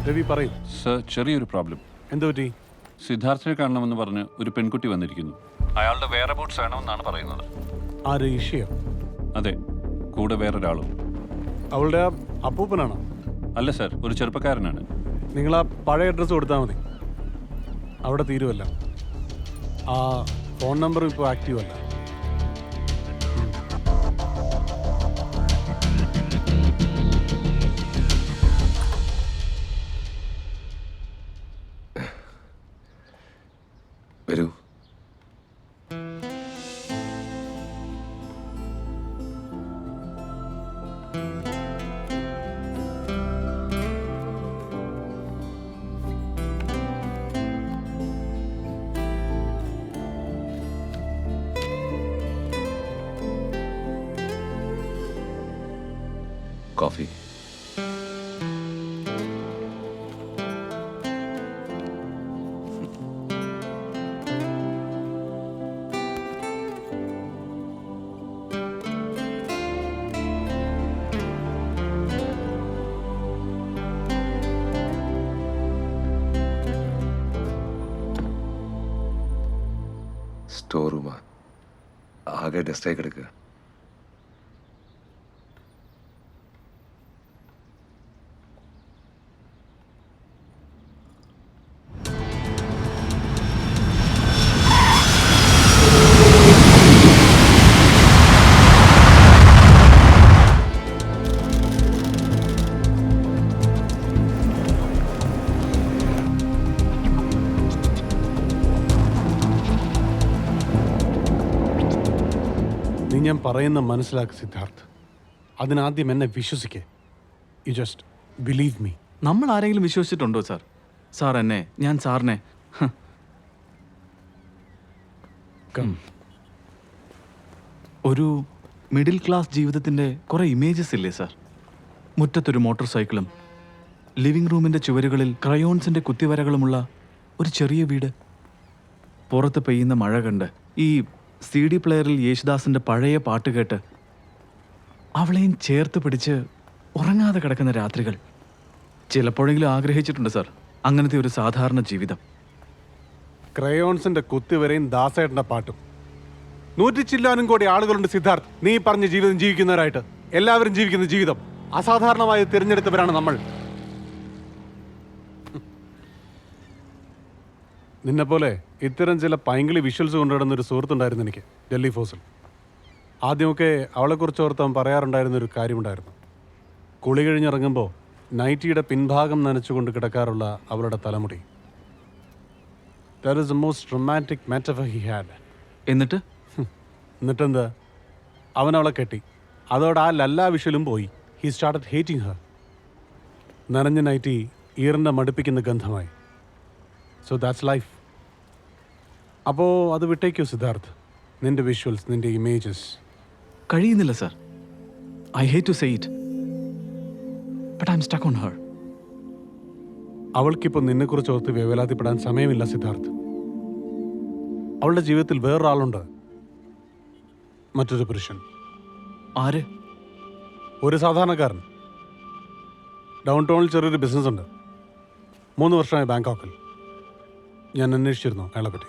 രവി പറയും. സർ, ചെറിയൊരു പ്രോബ്ലം. എന്തു പറ്റി? സിദ്ധാർത്ഥനെ കാണണമെന്ന് പറഞ്ഞ് ഒരു പെൺകുട്ടി വന്നിരിക്കുന്നു. അയാളുടെ വേറെ ബോട്ട്സ് വേണമെന്നാണ് പറയുന്നത്. ആര്? ഇഷ്യ? അതെ, കൂടെ വേറൊരാളും. അവളുടെ അപ്പൂപ്പനാണോ? അല്ല സർ, ഒരു ചെറുപ്പക്കാരനാണ്. നിങ്ങൾ ആ പഴയ അഡ്രസ്സ് കൊടുത്താൽ മതി, അവിടെ തീരുമല്ല. ആ ഫോൺ നമ്പർ ഇപ്പോൾ ആക്റ്റീവ് അല്ല. വരൂ. കോഫി. സ്റ്റോർ റൂമാ, ആകെ ഡസ്റ്റായി കിടക്കുക. നീ ഞാൻ പറയുന്ന മനസ്സിലാക്ക് സിദ്ധാർത്ഥ്. അതിനാദ്യം എന്നെ വിശ്വസിക്കേ. You just believe me. നമ്മൾ ആരെങ്കിലും വിശ്വസിച്ചിട്ടുണ്ടോ സാർ? സാർ എന്നെ, ഞാൻ സാറിനെ. ഒരു മിഡിൽ ക്ലാസ് ജീവിതത്തിൻ്റെ കുറേ ഇമേജസ് ഇല്ലേ സാർ? മുറ്റത്തൊരു മോട്ടോർ സൈക്കിളും ലിവിംഗ് റൂമിൻ്റെ ചുവരുകളിൽ ക്രയോൺസിൻ്റെ കുത്തിവരകളുമുള്ള ഒരു ചെറിയ വീട്. പുറത്ത് പെയ്യുന്ന മഴ കണ്ട് ഈ CD പ്ലെയറിൽ യേശുദാസിൻ്റെ പഴയ പാട്ട് കേട്ട് അവളെയും ചേർത്ത് പിടിച്ച് ഉറങ്ങാതെ കിടക്കുന്ന രാത്രികൾ. ചിലപ്പോഴെങ്കിലും ആഗ്രഹിച്ചിട്ടുണ്ട് സാർ അങ്ങനത്തെ ഒരു സാധാരണ ജീവിതം. ക്രയോൺസിന്റെ കുത്തിവരെയും ദാസേട്ടന്റെ പാട്ടും. 100 ചില്ലാനും കോടി ആളുകളുണ്ട് സിദ്ധാർത്ഥ് നീ പറഞ്ഞ ജീവിതം ജീവിക്കുന്നവരായിട്ട്. എല്ലാവരും ജീവിക്കുന്ന ജീവിതം അസാധാരണമായി തിരഞ്ഞെടുത്തവരാണ് നമ്മൾ. നിന്നെപ്പോലെ ഇത്തരം ചില പൈങ്കിളി വിഷ്വൽസ് കൊണ്ടുവരുന്ന ഒരു സുഹൃത്തുണ്ടായിരുന്നു എനിക്ക് ഡൽഹി ഫോസിൽ. ആദ്യമൊക്കെ അവളെക്കുറിച്ച് ഓർത്ത് അവൻ പറയാറുണ്ടായിരുന്ന ഒരു കാര്യമുണ്ടായിരുന്നു. കുളി കഴിഞ്ഞിറങ്ങുമ്പോൾ നൈറ്റിയുടെ പിൻഭാഗം നനച്ചുകൊണ്ട് കിടക്കാറുള്ള അവളുടെ തലമുടി. That is the most romantic metaphor he had. എന്നിട്ടെന്താ, അവൻ അവളെ കെട്ടി. അതോടെ ആ ലല്ലാ വിഷ്വലും പോയി. He started hating her. നനഞ്ഞ നൈറ്റി ഈറിൻ്റെ മടുപ്പിക്കുന്ന ഗന്ധമായി. So that's life. അപ്പോൾ അത് വിട്ടേക്കോ സിദ്ധാർത്ഥ്, നിന്റെ വിഷ്വൽസ്, നിന്റെ ഇമേജസ്. കഴിയുന്നില്ല sir. I hate to say it, but I am stuck on her. അവൾക്കിപ്പോൾ നിന്നെക്കുറിച്ച് ഓർത്ത് വേവലാതിപ്പെടാൻ സമയമില്ല സിദ്ധാർത്ഥ്. അവളുടെ ജീവിതത്തിൽ വേറൊരാളുണ്ട്, മറ്റൊരു പുരുഷൻ. ആര്? ഒരു സാധാരണക്കാരൻ. ഡൗൺ ടൗണിൽ ചെറിയൊരു ബിസിനസ് ഉണ്ട്. 3 വർഷമായി ബാങ്കോക്കിൽ. ഞാൻ അന്വേഷിച്ചിരുന്നു അയാളെപ്പറ്റി.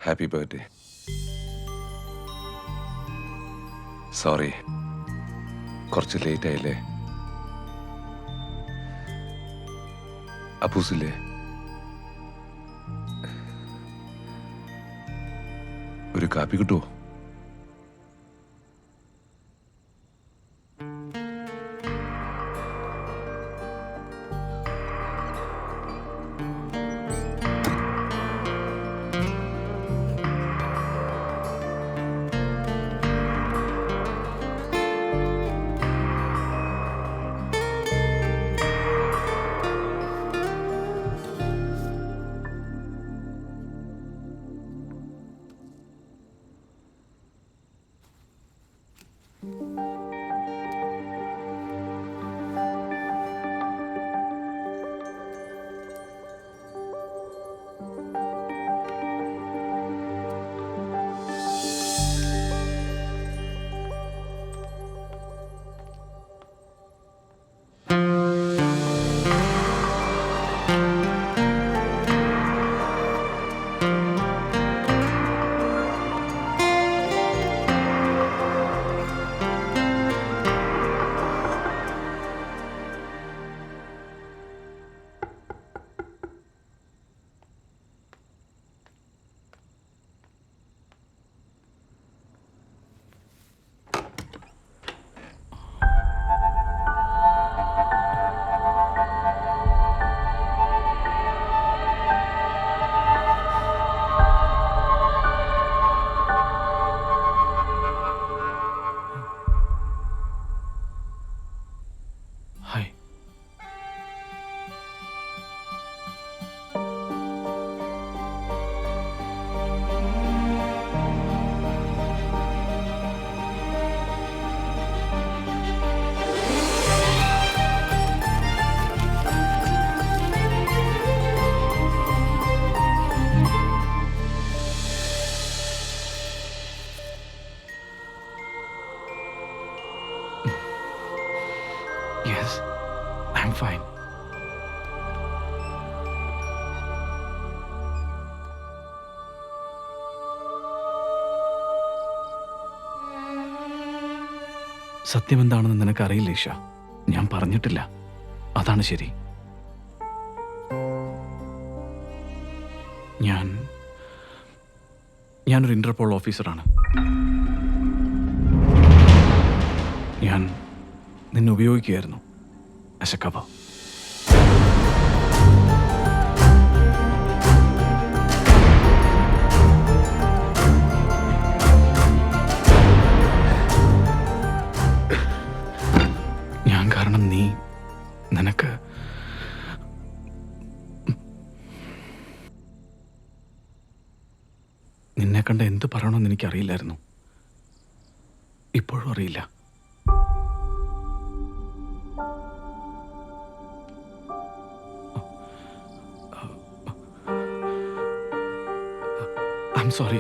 Happy birthday. സോറി, കുറച്ച് ലേറ്റ് ആയില്ലേ? അപ്പൂസില്ലേ? ഒരു കാപ്പി കിട്ടുമോ? Hi. Yes, I am fine. സത്യം എന്താണെന്ന് നിനക്കറിയില്ല ഈശ. ഞാൻ പറഞ്ഞിട്ടില്ല, അതാണ് ശരി. ഞാനൊരു ഇന്റർപോൾ ഓഫീസറാണ്. ഞാൻ നിന്നെ ഉപയോഗിക്കുകയായിരുന്നു ആസ് എ കവർ. ഞാൻ കാരണം നിനക്ക് നിന്നെ കണ്ട എന്ത് പറയണമെന്ന് എനിക്കറിയില്ലായിരുന്നു. ഇപ്പോഴും അറിയില്ല. I'm sorry.